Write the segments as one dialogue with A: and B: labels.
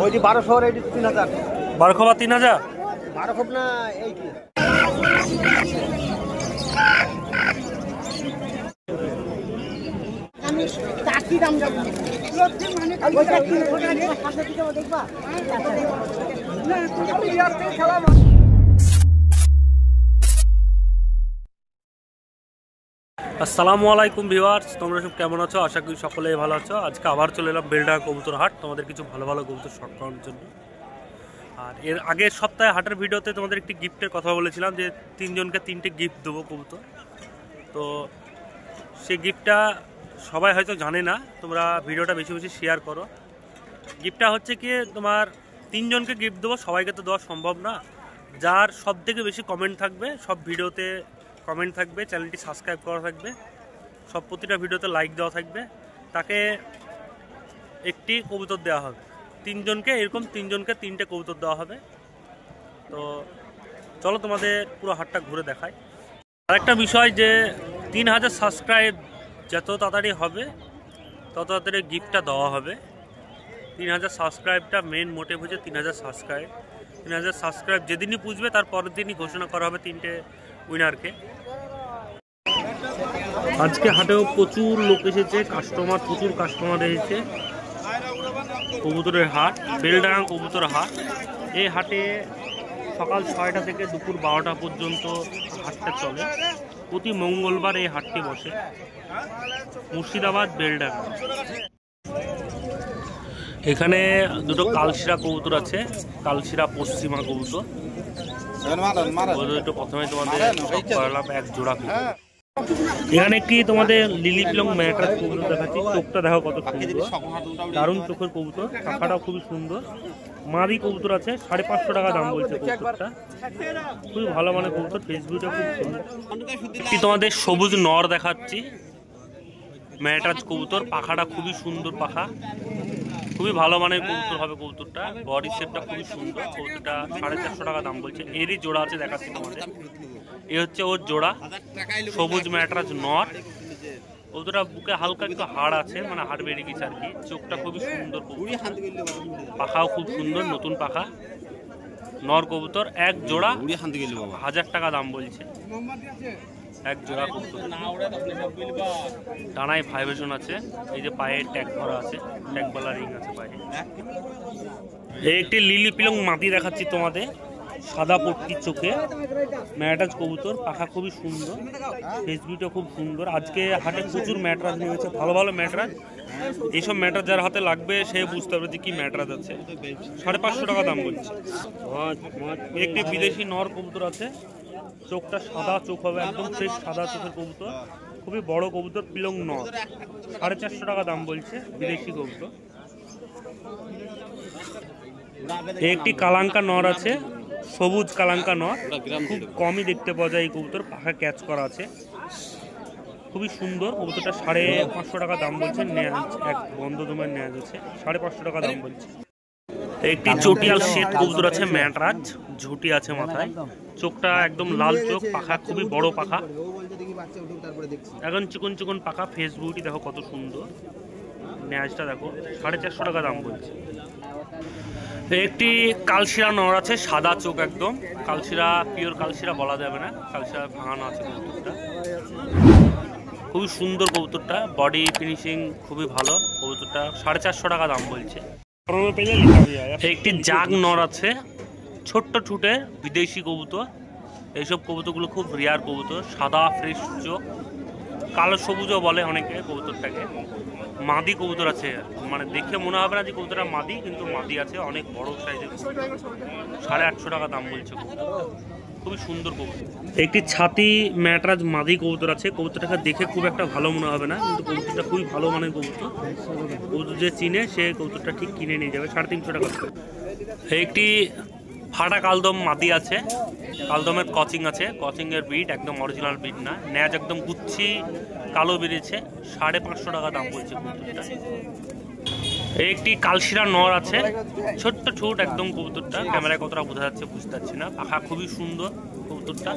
A: ওই যে 1200 এটি 3000
B: 12 খোপ 3000
A: 12 খোপ না এই কি
C: আমি চাকরি দাম যাব মানে ওই চাকরি সামনে দিকে দেখবা না আমি ইয়ার থেকে খেলা
B: আসসালামু আলাইকুম ভিউয়ার্স, তোমরা সব কেমন আছো? আশা করি সকলেই ভালো আছো। আজকে আবার চলে এলাম বেলডাঙ্গা কবুতর হাট তোমাদের কিছু ভালো ভালো কবুতর শর্ট করানোর জন্য। আর এর আগের সপ্তাহে হাটের ভিডিওতে তোমাদের একটি গিফটের কথা বলেছিলাম যে 3 জনকে 3টে গিফট দেবো কবুতর। তো সেই গিফটটা সবাই হয়তো জানে না, তোমরা ভিডিওটা বেশি বেশি শেয়ার করো। গিফটটা হচ্ছে কি, তোমার 3 জনকে গিফট দেবো, সবাইকে তো দেওয়া সম্ভব না। যার সব থেকে বেশি কমেন্ট থাকবে, সব ভিডিওতে কমেন্ট থাকবে, চ্যানেলটি সাবস্ক্রাইব করা থাকবে, সব প্রতিটা ভিডিওতে লাইক দেওয়া থাকবে, তাকে একটি কবুতর দেওয়া হবে। 3 জনকে এরকম 3 জনকে 3টে কবুতর দেওয়া হবে। তো চলো তোমাদের পুরো হাটটা ঘুরে দেখাই। আরেকটা বিষয় যে 3000 সাবস্ক্রাইব যত তাড়াতাড়ি হবে তত তাড়াতাড়ি গিফটটা দেওয়া হবে। 3000 সাবস্ক্রাইবটা মেন মোটিভ হচ্ছে 3000 সাবস্ক্রাইব। 3000 সাবস্ক্রাইব যেদিনই পুজবে তার পরের দিনই ঘোষণা করা হবে 3টে উইনারকে। আজকে হাটেও প্রচুর লোক এসেছে, প্রচুর কাস্টমার এসেছে। কবুতরের হাট, বেলডাঙ্গা কবুতর হাট। এই হাটে সকাল 6টা থেকে দুপুর 12টা পর্যন্ত হাটটা চলে। প্রতি মঙ্গলবার এই হাটটি বসে, মুর্শিদাবাদ বেলডাঙ্গা। এখানে দুটো কালশিরা কবুতর আছে, কালশিরা পশ্চিমা কবুতর। প্রথমে তোমাদের এক জোড়া কবুতর। এখানে একটি তোমাদের লিলি পিলং ম্যাট্রাস কবুতর দেখাচ্ছি। চোখটা দেখো কত সুন্দর, দারুণ চোখের কবুতর, পাখাটাও খুবই সুন্দর। মাদি কবুতর আছে, 550 টাকা দাম বলছে কবুতরটা। খুবই ভালো মানের কবুতর, ফেসবুকটা খুব সুন্দর। একটি তোমাদের সবুজ নর দেখাচ্ছি, ম্যাট্রাস কবুতর, পাখাটা খুবই সুন্দর, পাখা খুবই ভালো মানের কবুতর হবে কবুতরটা। বডি শেপটা খুবই সুন্দর। কবুতরটা 450 টাকা দাম বলছে। এরই জোড়া আছে, দেখাচ্ছি তোমাদের। এ হচ্ছে ওর জোড়া, সবুজ ম্যাট্রাস নর। কবুতরটা বুকে হালকা একটু হাড় আছে, মানে হাড় বেড়ে গেছে আর কি। চোখটা খুবই সুন্দর, পাখাও খুব সুন্দর, নতুন পাখা। নর কবুতর এক জোড়া 1000 টাকা দাম বলছে। এক জোড়া কবুতর, ডানায় ভাইব্রেশন আছে। এই যে পায়ে ট্যাগ ভরা আছে, ট্যাগওয়ালা রিং আছে পায়ে। এই একটি লিলি পিলং মাটি দেখাচ্ছি তোমাদের, সাদা পট্টি চোখে, ম্যাট্রাস কবুতর, পাখা খুবই সুন্দর, ফেসবিউটা খুব সুন্দর। আজকে হাটে প্রচুর ম্যাট্রাস নিয়ে গেছে, ভালো ভালো ম্যাট্রাস। এইসব ম্যাট্রাস যার হাতে লাগবে সে বুঝতে পারবে যে কি ম্যাট্রাস আছে। 550 টাকা দাম বলছে। একটি বিদেশি নর কবুতর আছে, চোখটা সাদা চোখ হবে, একদম ফ্রেশ সাদা চোখের কবুতর, খুবই বড় কবুতর, পিলং নর। 450 টাকা দাম বলছে, বিদেশি কবুতর। একটি কালাঙ্কা নর আছে, সবুজ কালাঙ্কা নর, খুব কমই দেখতে পাওয়া যায় এই কবুতর, পাখা ক্যাচ করা আছে, খুবই সুন্দর কবুতরটা। 550 টাকা দাম বলছে। নেয়াজ এক বন্ধ দমের নেয়াজ আছে, 550 টাকা দাম বলছে। একটি চটিয়াল শ্বেত কবুতর আছে, ম্যাট্রাস, ঝুটি আছে মাথায়, চোখটা একদম লাল চোখ, পাখা খুবই বড় পাখা, এখন চিকন চিকন পাখা, ফেসবুকটি দেখো কত সুন্দর, নেয়াজটা দেখো। 450 টাকা দাম বলছে। একটি কালশিরা নর আছে, সাদা চোখ একদম, কালশিরা পিওর কালশিরা বলা যাবে না, কালশিরা ভাঙানো আছে কবুতরটা। খুবই সুন্দর কবুতরটা, বডি ফিনিশিং খুবই ভালো কবুতরটা। 450 টাকা দাম বলছে। একটি জাগ নর আছে, ছোট্ট ঠুটে, বিদেশি কবুতর। এইসব কবুতরগুলো খুব রেয়ার কবুতর, সাদা ফ্রেশ চোখ, কালো সবুজও বলে অনেকে কবুতরটাকে। মাদি কবুতর আছে, মানে দেখে মনে হবে না যে কবুতরটা মাদি, কিন্তু মাদি আছে, অনেক বড় সাইজের। 850 টাকা দাম বলছে কবুতর, খুবই সুন্দর কবুতর। একটি ছাতি ম্যাট্রাস মাদি কবুতর আছে, কবুতরটাকে দেখে খুব একটা ভালো মনে হবে না, কিন্তু কবুতরটা খুবই ভালো মানের কবুতর। কবুতর যে চিনে সে কবুতরটা ঠিক কিনে নিয়ে যাবে। 350 টাকা। একটি ফাটা কালদম মাদি আছে, কালদমের কচিং আছে, কচিংয়ের বিট একদম অরিজিনাল বিট না, ন্যাজ একদম গুচ্ছি কালো বেরিয়েছে। 550 টাকা দাম বলছে কবুতরটা। একটি কালশিরা নর আছে, ছোট্ট ঠোঁট একদম কবুতরটা, ক্যামেরায় কতটা বোঝা যাচ্ছে বুঝতে পারছি না, পাখা খুবই সুন্দর কবুতরটা।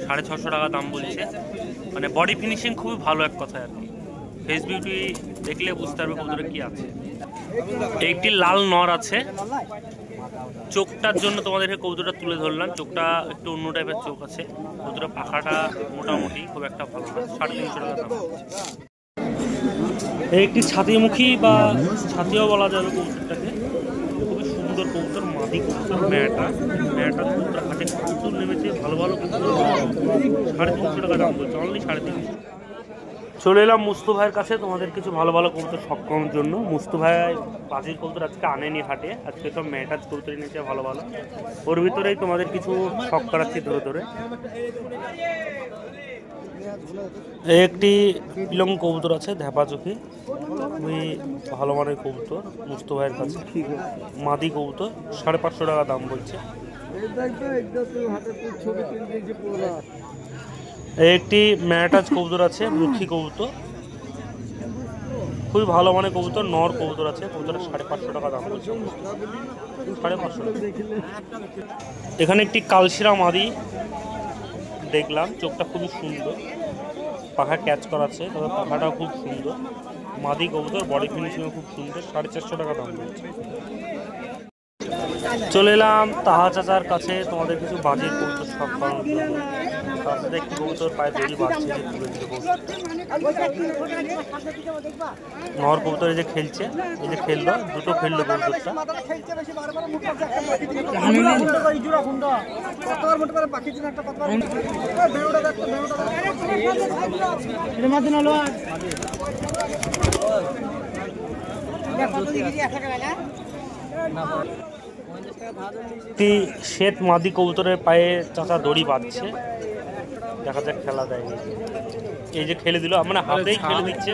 B: 650 টাকা দাম বলছে, মানে বডি ফিনিশিং খুবই ভালো এক কথায় আর কি। ফেস বিউটি দেখলে বুঝতে পারবে কবুতরে কি আছে। একটি লাল নর আছে, চোখটার জন্য তোমাদেরকে কবুতরটা তুলে ধরলাম। চোখটা একটু অন্য টাইপের চোখ আছে, কবুতরের পাখাটা মোটামুটি খুব একটা ভালো না, 350 টাকা দাম। একটি ছাতিমুখী বা ছাতিও বলা যাবে কবুতরটাকে, খুবই সুন্দর কবুতর, মাদি কবুতর, মেয়েটা কবুতর হাটে প্রচুর নেমেছে, ভালো ভালো কবুতর 350 টাকা দাম বলছে, অনলি 350। চলে এলাম মুস্তু ভাইয়ের কাছে তোমাদের কিছু ভালো ভালো কবুতর সক্ষমের জন্য। মুস্তু ভাই বাজির কবুতর আজকে আনেনি হাটে, আজকে সব ম্যাটাজ কবুতর এনেছে ভালো ভালো। ওর ভিতরেই তোমাদের কিছু শখ করাচ্ছি ধরে ধরে। একটি পিলং কবুতর আছে ধ্যাপা চোখে, খুবই ভালো মানের কবুতর মুস্তু ভাইয়ের কাছে, মাদি কবুতর 550 টাকা দাম বলছে। একটি ম্যাটাজ কবুতর আছে লক্ষ্মী কবুতর, খুবই ভালো মানের কবুতর, নর কবুতর আছে, কবুতরের 550 টাকা দাম বলছে, 550 টাকা। এখানে একটি কালশিরা মাদি দেখলাম, চোখটা খুবই সুন্দর, পাখা ক্যাচ করা আছে, তবে পাখাটাও খুব সুন্দর, মাদি কবুতর, বডি ফিনিশিংও খুব সুন্দর, 450 টাকা দাম বলছে। চলে এলাম তাহা চাচার কাছে তোমাদের কিছু বাজির কবুতর সব করানোর জন্য। তার সাথে একটি কবুতর পায়ে দড়ি বাজছে, নর কবুতর এই যে খেলছে, এই যে খেললো, দুটো খেললো কবুতরটা। একটি শ্বেত মাদি কবুতরের পায়ে চাচা দড়ি বাঁধছে, দেখা যাক খেলা দেয়। এই যে খেলে দিল, মানে হাতেই খেলে দিচ্ছে।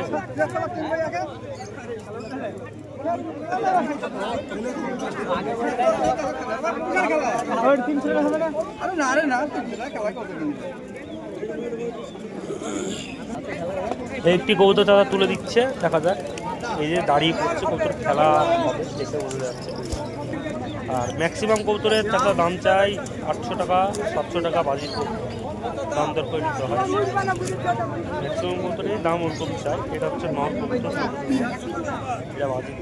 B: একটি কবুতর চাচা তুলে দিচ্ছে, দেখা যাক। এই যে দাঁড়িয়ে পড়ছে, কবুতর খেলা হবে দেখে বোঝা যাচ্ছে। আর ম্যাক্সিমাম কবুতরের চাচা দাম চাই 800 টাকা 700 টাকা বাজির দাম দর করে নিতে হয়। ম্যাক্সিমাম কবুতরের দাম ওরকম চাই। এটা হচ্ছে নর কবুতর, এটা বাজি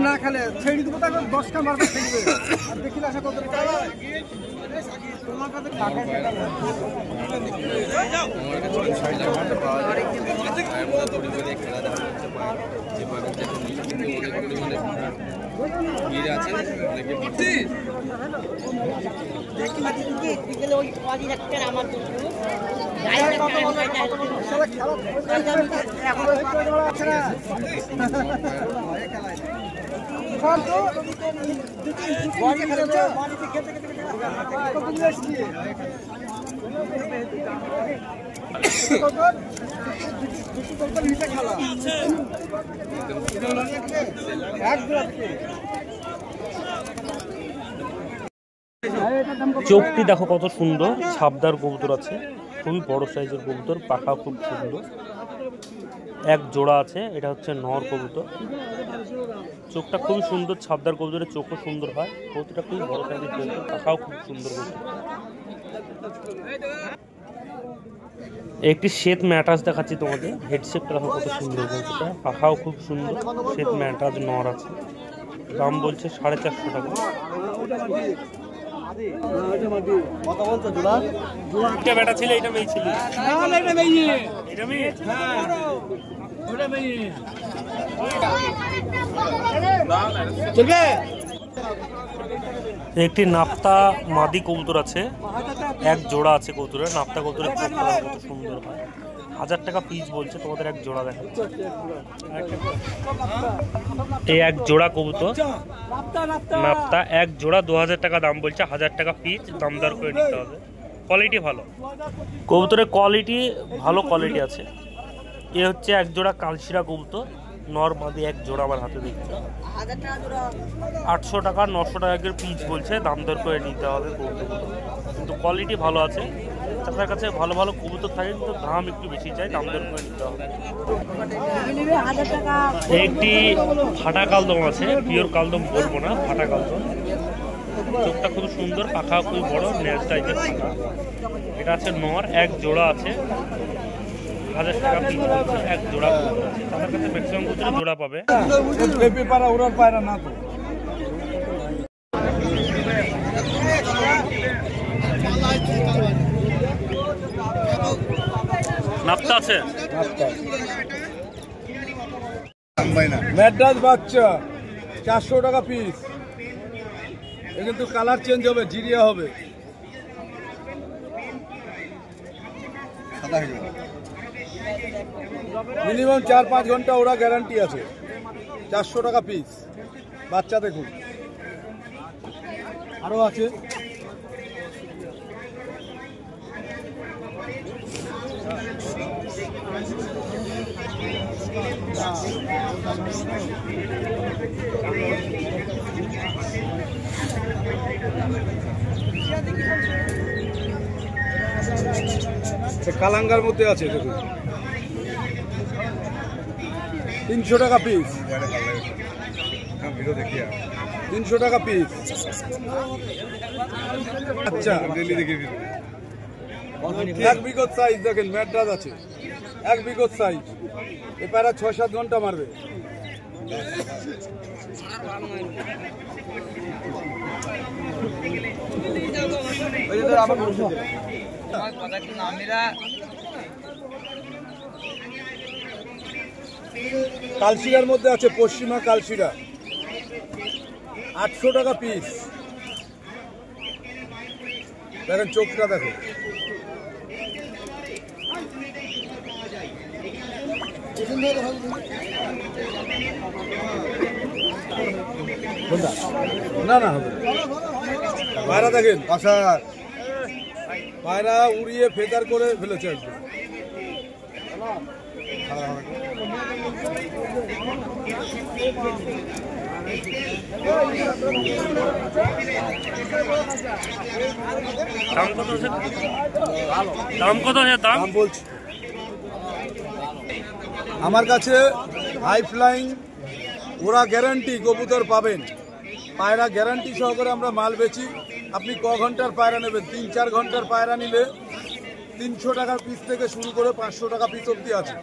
A: না খেলে ছেড়ে দেবো, তাকে 10টা মারবে খেলবে, আর দেখিলে আশা কত তোমার কাছে টাকা
B: চোখটি দেখো কত সুন্দর, ছাপদার কবুতর আছে, খুবই বড় সাইজের কবুতর, পাখা খুব সুন্দর, এক জোড়া আছে, এটা হচ্ছে নর কবুতর। চোখটা খুবই সুন্দর, ছাপদার কবুতরের চোখও সুন্দর হয়, কবুতরটা খুবই বড় সাইজের কবুতর, পাখাও খুব সুন্দর কবুতর। একটি শ্বেত ম্যাটাজ দেখাচ্ছি তোমাদের, হেডশেপটা দেখো কত সুন্দর কবুতরটা, পাখাও খুব সুন্দর, শ্বেত ম্যাটাজ নর আছে, দাম বলছে 450 টাকা। এটা বেটা ছিল, এটা মেয়ে ছিল, এটা মেয়ে। একটি নাপ্তা মাদি কবুতর আছে, এক জোড়া আছে কবুতরের, নাপ্তা কবুতরের কত সুন্দর হয়, 1000 টাকা পিস বলছে, তোমাদের এক জোড়া দেখাচ্ছে। এই এক জোড়া কবুতর নাপ্তা, এক জোড়া 2000 টাকা দাম বলছে, 1000 টাকা পিস, দামদার করে নিতে হবে। কোয়ালিটি ভালো, কবুতরের কোয়ালিটি ভালো, কোয়ালিটি আছে। এ হচ্ছে এক জোড়া কালশিরা কবুতর, নর মাদি এক জোড়া আমার হাতে দেখছি। 800 টাকা 900 টাকা করে পিস বলছে, দাম দর করে নিতে হবে কবুতরগুলো, কিন্তু কোয়ালিটি ভালো আছে। আপনার কাছে ভালো ভালো কবুতর থাকে কিন্তু দাম একটু বেশি চাই, দাম দর করে নিতে হবে। একটি ফাটা কালদম আছে, পিওর কালদম বলবো না, ফাটা কালদম। চোখটা খুব সুন্দর, পাখা খুব বড়, নেজ টাইপের পাখা। এটা আছে নর, এক জোড়া আছে, 1000 টাকা পিস বলছে, এক জোড়া কবুতর আছে। তাদের কাছে ম্যাক্সিমাম কবুতর জোড়া পাবে।
A: ওরার পায়রা না তো
B: নাপতা আছে,
A: ম্যাড্রাস বাচ্চা 400 টাকা পিস। এ কিন্তু কালার চেঞ্জ হবে, জিরিয়া হবে, মিনিমাম 4-5 ঘন্টা ওরা গ্যারান্টি আছে। 400 টাকা পিস বাচ্চা। দেখুন আরো আছে, কালাঙ্গার মধ্যে আছে। দেখুন 300 টাকা পিস, 300 টাকা পিস। আচ্ছা, এক বিগত সাইজ দেখেন, ম্যাড্রাস আছে, এক বিগত সাইজ। এ প্যারা 6-7 ঘন্টা মারবে। কালশিরার মধ্যে আছে পশ্চিমা কালশিরা, 800 টাকা পিস। দেখেন চোখটা দেখো, না না হবে। পায়রা দেখেন, পায়রা উড়িয়ে ফেদার করে ফেলেছে একদম।
B: দাম কত আছে? দাম কত আছে? দাম
A: বলছি, আমার কাছে হাই ফ্লাইং ওরা গ্যারান্টি কবুতর পাবেন। পায়রা গ্যারান্টি সহকারে আমরা মাল বেচি। আপনি ক ঘন্টার পায়রা নেবেন? 3-4 ঘন্টার পায়রা নিলে 300 টাকার পিস থেকে শুরু করে 500 টাকা পিস অবধি আছে।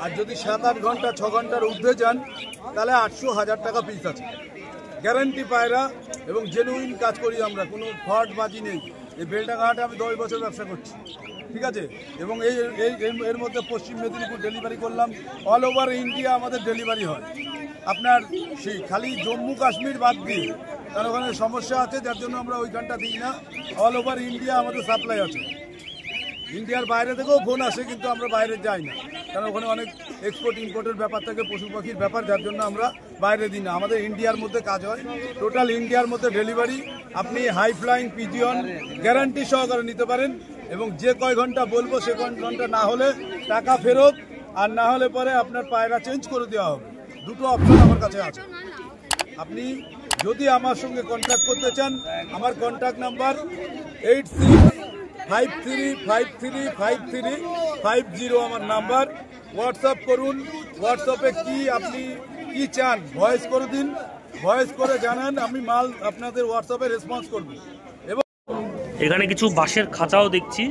A: আর যদি 7-8 ঘন্টা 6 ঘন্টার ঊর্ধ্বে যান তাহলে 800-1000 টাকা পিস আছে। গ্যারান্টি পায়রা এবং জেনুইন কাজ করি আমরা, কোনো ফ্রড বাজি নেই। এই বেলডাঙ্গাহাটে আমি 10 বছর ব্যবসা করছি, ঠিক আছে। এবং এর মধ্যে পশ্চিম মেদিনীপুর ডেলিভারি করলাম, অল ওভার ইন্ডিয়া আমাদের ডেলিভারি হয়। আপনার সেই খালি জম্মু কাশ্মীর বাদ দিয়ে, কারণ ওখানে সমস্যা আছে যার জন্য আমরা ওইখানটা দিই না। অল ওভার ইন্ডিয়া আমাদের সাপ্লাই আছে। ইন্ডিয়ার বাইরে থেকেও ফোন আসে, কিন্তু আমরা বাইরে যাই না, কারণ ওখানে অনেক এক্সপোর্ট ইম্পোর্টের ব্যাপার থাকে, পশু পাখির ব্যাপার, যার জন্য আমরা বাইরে দিই না। আমাদের ইন্ডিয়ার মধ্যে কাজ হয়, টোটাল ইন্ডিয়ার মধ্যে ডেলিভারি। আপনি হাই ফ্লাইং পিজিয়ন গ্যারান্টি সহকারে নিতে পারেন, এবং যে কয় ঘন্টা বলবো সে ঘন্টা না হলে টাকা ফেরত, আর না হলে পরে আপনার পায়রা চেঞ্জ করে দেওয়া হবে। দুটো অপশন আমার কাছে আছে। আপনি যদি আমার সঙ্গে কন্ট্যাক্ট করতে চান, আমার কন্ট্যাক্ট নাম্বার 86535350 আমার নাম্বার। হোয়াটসঅ্যাপ করুন, হোয়াটসঅ্যাপে কি আপনি কি চান ভয়েস করে দিন, ভয়েস করে জানান, আমি মাল আপনাদের হোয়াটসঅ্যাপে রেসপন্স করব। এবং
B: এখানে কিছু বাঁশের খাঁচাও দেখছি।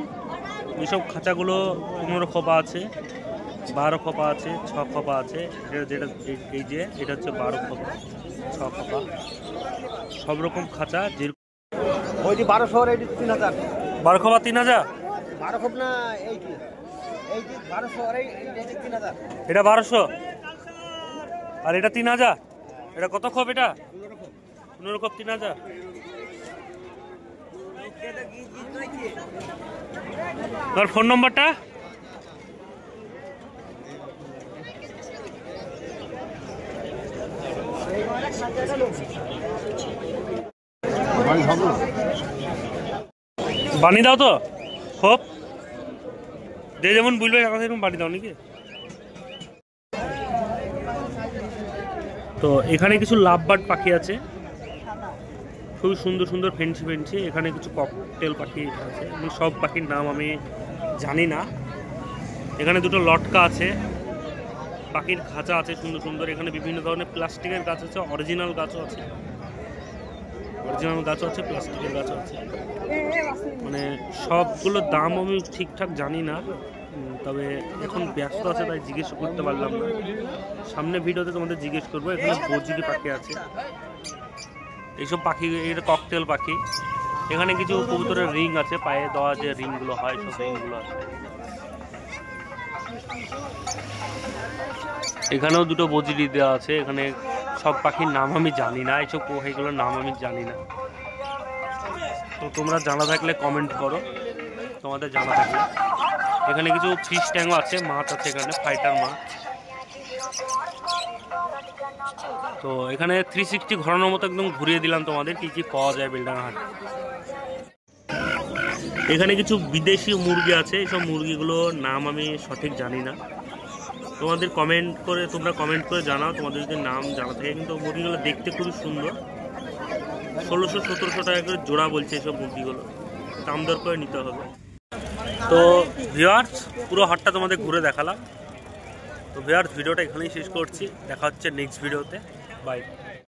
B: এইসব খাঁচাগুলো 15 খোপা আছে, 12 খোপা আছে, 6 খোপা আছে। যেটা এই যে এটা হচ্ছে 12 খোপা, 6 খোপা, সব রকম খাঁচা। যে
A: ওই যে 1200 আর এটি 3000।
B: 12 খোপা 3000,
A: 12 খোপ না, এইটি 1200 আর এইটি 3000।
B: এটা 1200 আর এটা 3000। এটা কত খোপ? এটা 15 খোপ 3000। তোর ফোন নম্বরটা? বানি দাও তো খোপ, যে যেমন বলবে সেরকম বানি দাও নাকি? তো এখানে কিছু লাভবার্ড পাখি আছে, খুবই সুন্দর সুন্দর ফেন্সি ফেন্সি। এখানে কিছু ককটেল পাখি আছে, সব পাখির নাম আমি জানি না। এখানে দুটো লটকা আছে, পাখির খাঁচা আছে সুন্দর সুন্দর। এখানে বিভিন্ন ধরনের প্লাস্টিকের গাছ আছে, অরিজিনাল গাছও আছে, প্লাস্টিকের গাছও আছে। মানে সবগুলোর দাম আমি ঠিকঠাক জানি না, তবে এখন ব্যস্ত আছে তাই জিজ্ঞেস করতে পারলাম না। সামনে ভিডিওতে তোমাদের জিজ্ঞেস করবো। এখানে বজিরি পাখি আছে, এইসব পাখি, এটা ককটেল পাখি। এখানে কিছু কবুতরের রিং আছে, পায়ে দেওয়া যে রিংগুলো হয় সব রিংগুলো আছে। এখানেও দুটো বজিরি দেওয়া আছে। এখানে সব পাখির নাম আমি জানি না, এইসব পাখিগুলোর নাম আমি জানি না। তো তোমরা জানা থাকলে কমেন্ট করো, তোমাদের জানা থাকলে। এখানে কিছু ফিশ ট্যাঙ্কও আছে, মাছ আছে এখানে, ফাইটার মাছ। তো এখানে 360 ঘোরানোর মতো একদম ঘুরিয়ে দিলাম তোমাদের কি কি পাওয়া যায় বেলডাঙ্গা হাটে। এখানে কিছু বিদেশি মুরগি আছে, এইসব মুরগিগুলোর নাম আমি সঠিক জানি না। তোমরা কমেন্ট করে জানাও তোমাদের যদি নাম জানা থাকে। কিন্তু মুরগিগুলো দেখতে খুবই সুন্দর। 1600-1700 টাকা করে জোড়া বলছে এইসব মুরগিগুলো, দাম দর করে নিতে হবে। তো ভিউয়ার্স, পুরো হাটটা তোমাদের ঘুরে দেখালাম। তো ভিউয়ার্স, ভিডিওটা এখানেই শেষ করছি, দেখা হচ্ছে নেক্সট ভিডিওতে। বাই।